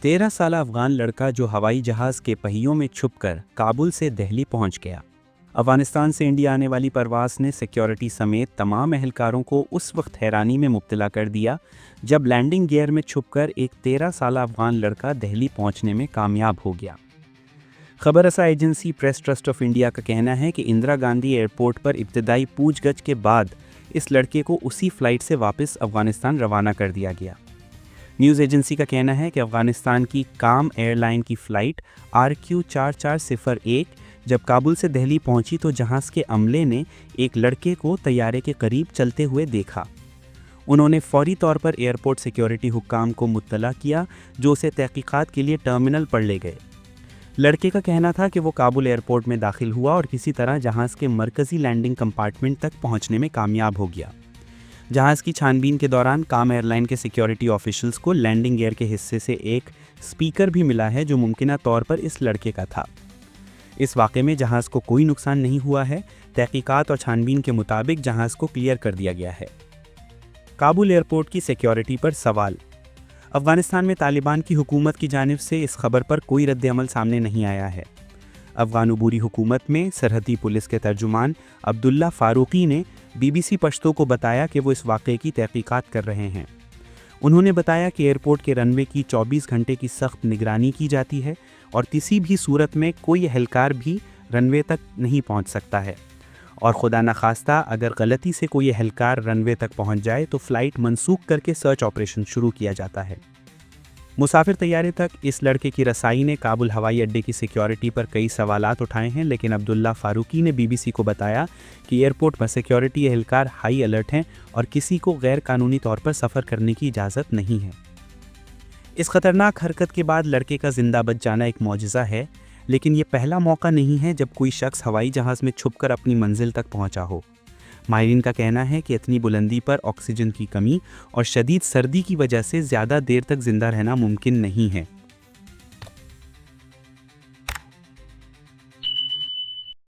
13 साला अफगान लड़का जो हवाई जहाज़ के पहियों में छुपकर काबुल से दिल्ली पहुंच गया। अफगानिस्तान से इंडिया आने वाली परवाज़ ने सिक्योरिटी समेत तमाम अहलकारों को उस वक्त हैरानी में मुब्तला कर दिया जब लैंडिंग गियर में छुपकर एक 13 साला अफगान लड़का दिल्ली पहुंचने में कामयाब हो गया। खबर रसा agency press trust of India का कहना है कि इंदिरा गांधी एयरपोर्ट पर इब्तदाई पूछगछ के बाद इस लड़के को उसी फ्लाइट से वापस अफगानिस्तान रवाना कर दिया गया। न्यूज़ एजेंसी का कहना है कि अफगानिस्तान की काम एयरलाइन की फ़्लाइट RQ4401 जब काबुल से दिल्ली पहुंची तो जहाज़ के अमले ने एक लड़के को तैयारे के करीब चलते हुए देखा। उन्होंने फौरी तौर पर एयरपोर्ट सिक्योरिटी हुक्काम को मुत्तला किया, जो उसे तहकीकात के लिए टर्मिनल पर ले गए। लड़के का कहना था कि वो काबुल एयरपोर्ट में दाखिल हुआ और किसी तरह जहाज़ के मरकज़ी लैंडिंग कंपार्टमेंट तक पहुंचने में कामयाब हो गया। जहाज़ की छानबीन के दौरान काम एयरलाइन के सिक्योरिटी ऑफिशियल्स को लैंडिंग गियर के हिस्से से एक स्पीकर भी मिला है जो मुमकिना तौर पर इस लड़के का था। इस वाक़े में जहाज़ को कोई नुकसान नहीं हुआ है। तहकीकात और छानबीन के मुताबिक जहाज़ को क्लियर कर दिया गया है। काबुल एयरपोर्ट की सिक्योरिटी पर सवाल। अफगानिस्तान में तालिबान की हुकूमत की जानिब से इस खबर पर कोई रद्द अमल सामने नहीं आया है। अफगान अबूरी हुकूमत में सरहदी पुलिस के तर्जुमान अब्दुल्ला फारूकी ने BBC पश्तो को बताया कि वो इस वाक़े की तहकीकात कर रहे हैं। उन्होंने बताया कि एयरपोर्ट के रनवे की 24 घंटे की सख्त निगरानी की जाती है और किसी भी सूरत में कोई एहलकार भी रनवे तक नहीं पहुंच सकता है, और खुदा न खास्ता अगर गलती से कोई एहलकार रनवे तक पहुंच जाए तो फ़्लाइट मनसूख करके सर्च ऑपरेशन शुरू किया जाता है। मुसाफिर तैयारे तक इस लड़के की रसाई ने काबुल हवाई अड्डे की सिक्योरिटी पर कई सवालात उठाए हैं, लेकिन अब्दुल्ला फारूकी ने BBC को बताया कि एयरपोर्ट पर सिक्योरिटी एहलकार हाई अलर्ट हैं और किसी को गैर कानूनी तौर पर सफ़र करने की इजाज़त नहीं है। इस खतरनाक हरकत के बाद लड़के का जिंदा बच जाना एक मौजज़ा है, लेकिन ये पहला मौका नहीं है जब कोई शख्स हवाई जहाज़ में छुपकर अपनी मंजिल तक पहुंचा हो। माहिरीन का कहना है कि इतनी बुलंदी पर ऑक्सीजन की कमी और शदीद सर्दी की वजह से ज़्यादा देर तक जिंदा रहना मुमकिन नहीं है।